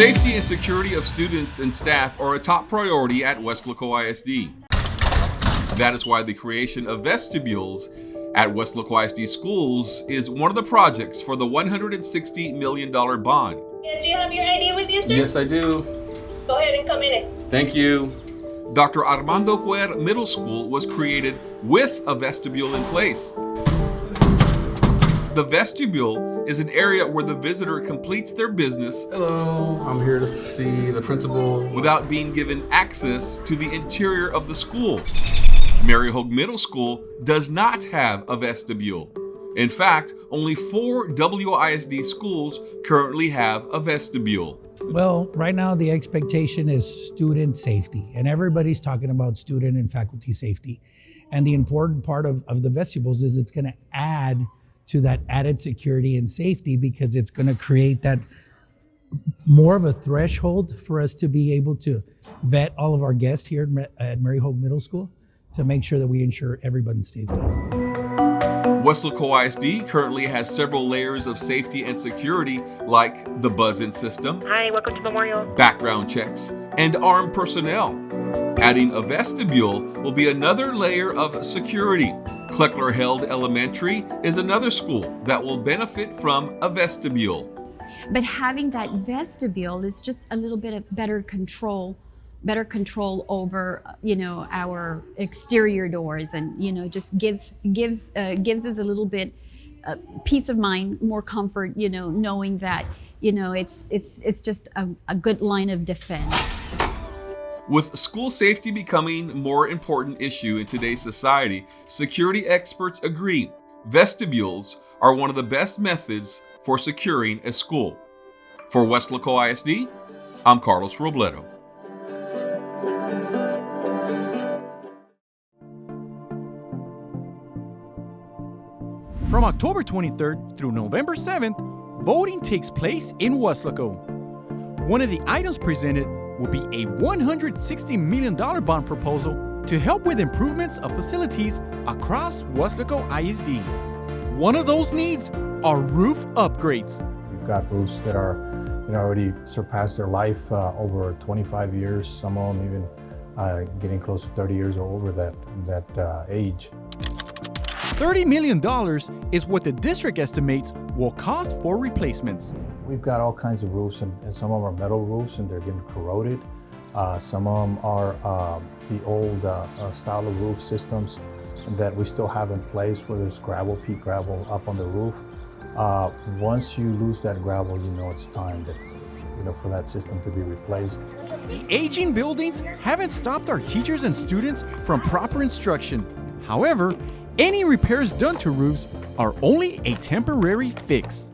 safety and security of students and staff are a top priority at Weslaco ISD. That is why the creation of vestibules at Weslaco ISD schools is one of the projects for the $160 million bond. Do you have your ID with you, sir? Yes, I do. Go ahead and come in. Thank you. Dr. Armando Cuer Middle School was created with a vestibule in place. The vestibule is an area where the visitor completes their business. Hello, I'm here to see the principal. Without being given access to the interior of the school. Mary Hogue Middle School does not have a vestibule. In fact, only 4 WISD schools currently have a vestibule. Well, right now the expectation is student safety, and everybody's talking about student and faculty safety. And the important part of the vestibules is it's going to add to that added security and safety, because it's going to create that more of a threshold for us to be able to vet all of our guests here at Mary Hogue Middle School to make sure that we ensure everybody's safety. Weslaco ISD currently has several layers of safety and security, like the buzz-in system, Hi, welcome to Memorial. background checks, and armed personnel. Adding a vestibule will be another layer of security. Kleckler-Held Elementary is another school that will benefit from a vestibule. But having that vestibule is just a little bit of better control over, our exterior doors, and, just gives us a little bit peace of mind, more comfort, knowing that, it's just a good line of defense. With school safety becoming a more important issue in today's society, security experts agree vestibules are one of the best methods for securing a school. For Weslaco ISD, I'm Carlos Robledo. From October 23rd through November 7th, voting takes place in Weslaco. One of the items presented will be a $160 million bond proposal to help with improvements of facilities across Weslaco ISD. One of those needs are roof upgrades. We've got roofs that are already surpassed their life over 25 years, some of them even getting close to 30 years or over that age. $30 million is what the district estimates will cost for replacements. We've got all kinds of roofs, and some of them are metal roofs and they're getting corroded. Some of them are the old style of roof systems that we still have in place, where there's gravel, peat gravel up on the roof. Once you lose that gravel, it's time for that system to be replaced. The aging buildings haven't stopped our teachers and students from proper instruction. However, any repairs done to roofs are only a temporary fix.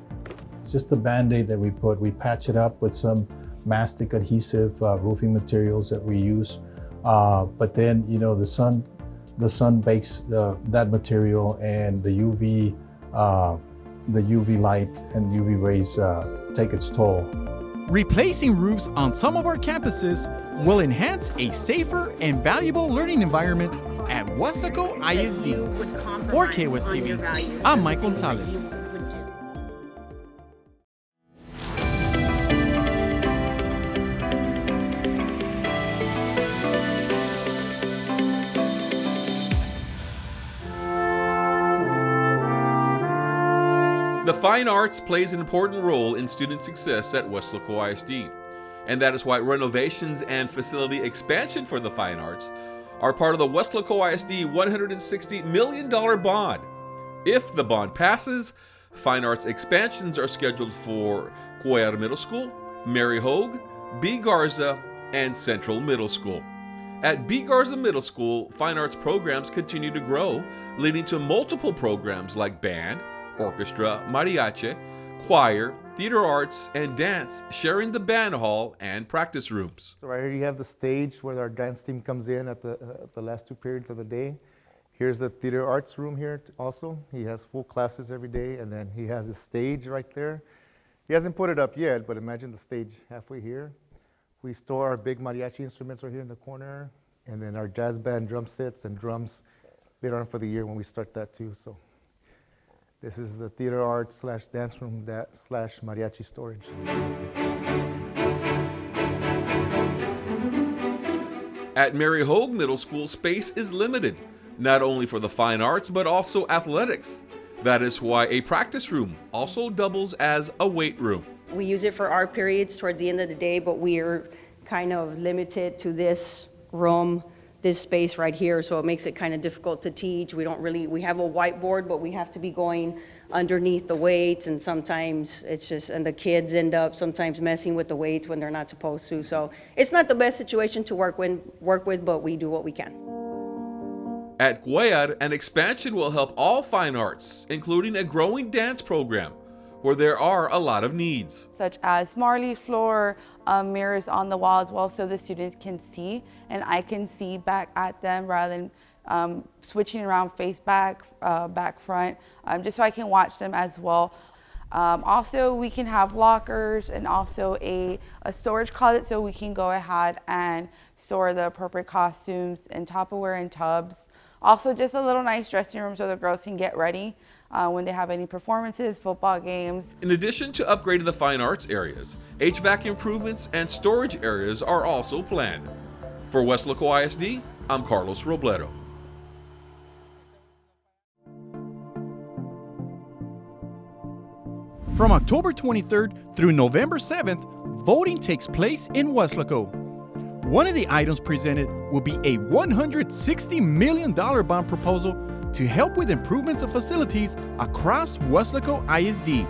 It's just the Band-Aid that we put. We patch it up with some mastic adhesive roofing materials that we use. But then, the sun bakes that material, and the UV light and UV rays take its toll. Replacing roofs on some of our campuses will enhance a safer and valuable learning environment at Weslaco ISD. For KWES TV, I'm Mike Gonzalez. The fine arts plays an important role in student success at Weslaco ISD, and that is why renovations and facility expansion for the fine arts are part of the Weslaco ISD $160 million bond. If the bond passes, fine arts expansions are scheduled for Cuer Middle School, Mary Hogue, B. Garza, and Central Middle School. At B. Garza Middle School, fine arts programs continue to grow, leading to multiple programs like band, orchestra, mariachi, choir, theater arts, and dance, sharing the band hall and practice rooms. So right here you have the stage where our dance team comes in at the last 2 periods of the day. Here's the theater arts room here also. He has full classes every day, and then he has his stage right there. He hasn't put it up yet, but imagine the stage halfway here. We store our big mariachi instruments right here in the corner, and then our jazz band drum sets and drums later on for the year when we start that too. So this is the theater art / dance room / mariachi storage. At Mary Hogue Middle School, space is limited, not only for the fine arts, but also athletics. That is why a practice room also doubles as a weight room. We use it for our periods towards the end of the day, but we're kind of limited to this room, this space right here, so it makes it kind of difficult to teach. We have a whiteboard, but we have to be going underneath the weights, and sometimes it's just, and the kids end up sometimes messing with the weights when they're not supposed to. So it's not the best situation to work with, but we do what we can. At Cuellar, an expansion will help all fine arts, including a growing dance program, where there are a lot of needs. Such as marley floor, mirrors on the wall as well, so the students can see, and I can see back at them rather than switching around face back, back front, just so I can watch them as well. Also, we can have lockers and also a storage closet, so we can go ahead and store the appropriate costumes and Tupperware and tubs. Also, just a little nice dressing room so the girls can get ready when they have any performances, football games. In addition to upgrading the fine arts areas, HVAC improvements and storage areas are also planned. For Weslaco ISD, I'm Carlos Robledo. From October 23rd through November 7th, voting takes place in Weslaco. One of the items presented will be a $160 million bond proposal to help with improvements of facilities across Weslaco ISD.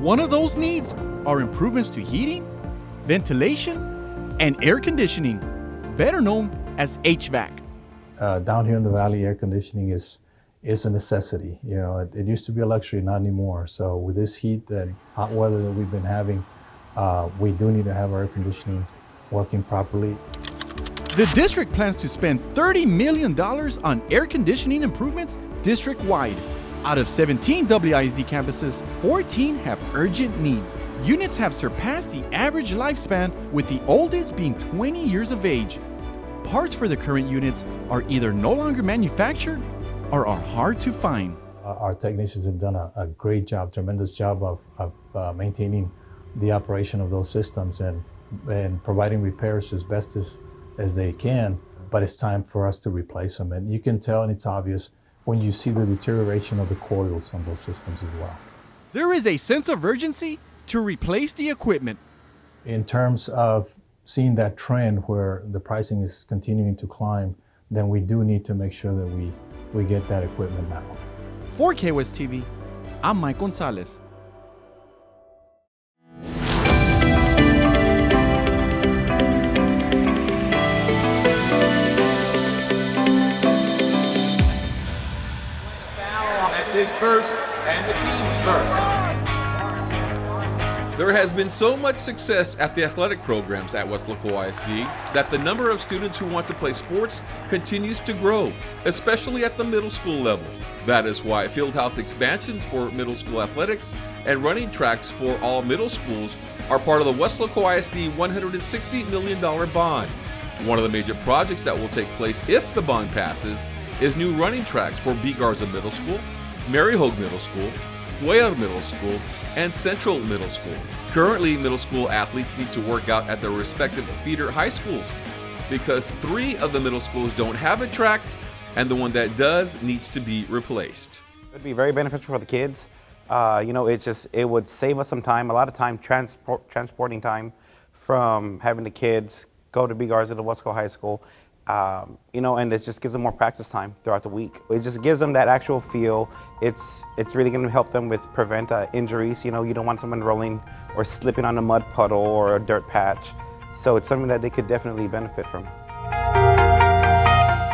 One of those needs are improvements to heating, ventilation, and air conditioning, better known as HVAC. Down here in the valley, air conditioning is a necessity. You know, it used to be a luxury, not anymore. So with this heat and hot weather that we've been having, we do need to have our air conditioning working properly. The district plans to spend $30 million on air conditioning improvements district-wide. Out of 17 WISD campuses, 14 have urgent needs. Units have surpassed the average lifespan, with the oldest being 20 years of age. Parts for the current units are either no longer manufactured or are hard to find. Our technicians have done a great job, tremendous job of maintaining the operation of those systems and providing repairs as best as they can, but it's time for us to replace them. And you can tell, and it's obvious, when you see the deterioration of the coils on those systems as well. There is a sense of urgency to replace the equipment. In terms of seeing that trend where the pricing is continuing to climb, then we do need to make sure that we get that equipment now. For KWES TV, I'm Mike Gonzalez. His first and the team's first. There has been so much success at the athletic programs at Weslaco ISD that the number of students who want to play sports continues to grow, especially at the middle school level. That is why fieldhouse expansions for middle school athletics and running tracks for all middle schools are part of the Weslaco ISD $160 million bond. One of the major projects that will take place if the bond passes is new running tracks for B. Garza Middle School, Mary Hogue Middle School, Cuellar Middle School, and Central Middle School. Currently, middle school athletes need to work out at their respective feeder high schools because 3 of the middle schools don't have a track, and the one that does needs to be replaced. It would be very beneficial for the kids. It would save us some time, a lot of time transporting time from having the kids go to B. Garza to Weslaco High School. And it just gives them more practice time throughout the week. It just gives them that actual feel. It's really going to help them with prevent injuries. You don't want someone rolling or slipping on a mud puddle or a dirt patch. So it's something that they could definitely benefit from.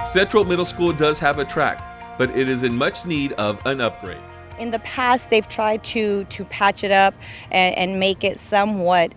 Central Middle School does have a track, but it is in much need of an upgrade. In the past, they've tried to patch it up and make it somewhat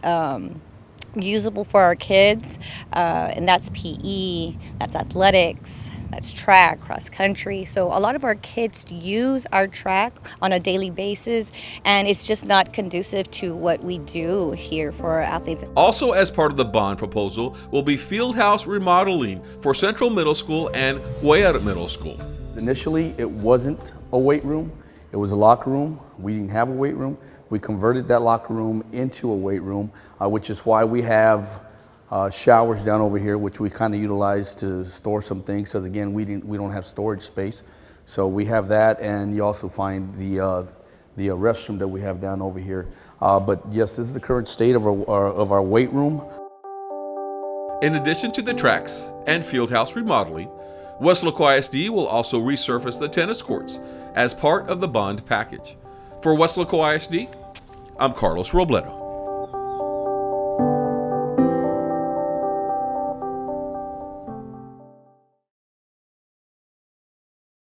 usable for our kids, and that's PE, that's athletics, that's track, cross country. So a lot of our kids use our track on a daily basis, and it's just not conducive to what we do here for our athletes. Also, as part of the bond proposal, will be fieldhouse remodeling for Central Middle School and Cuellar Middle School. Initially, it wasn't a weight room. It was a locker room. We didn't have a weight room. We converted that locker room into a weight room, which is why we have showers down over here, which we kind of utilize to store some things, because again, we don't have storage space. So we have that, and you also find the restroom that we have down over here. But yes, this is the current state of our weight room. In addition to the tracks and fieldhouse remodeling, Weslaco ISD will also resurface the tennis courts as part of the bond package. For Weslaco ISD, I'm Carlos Robledo.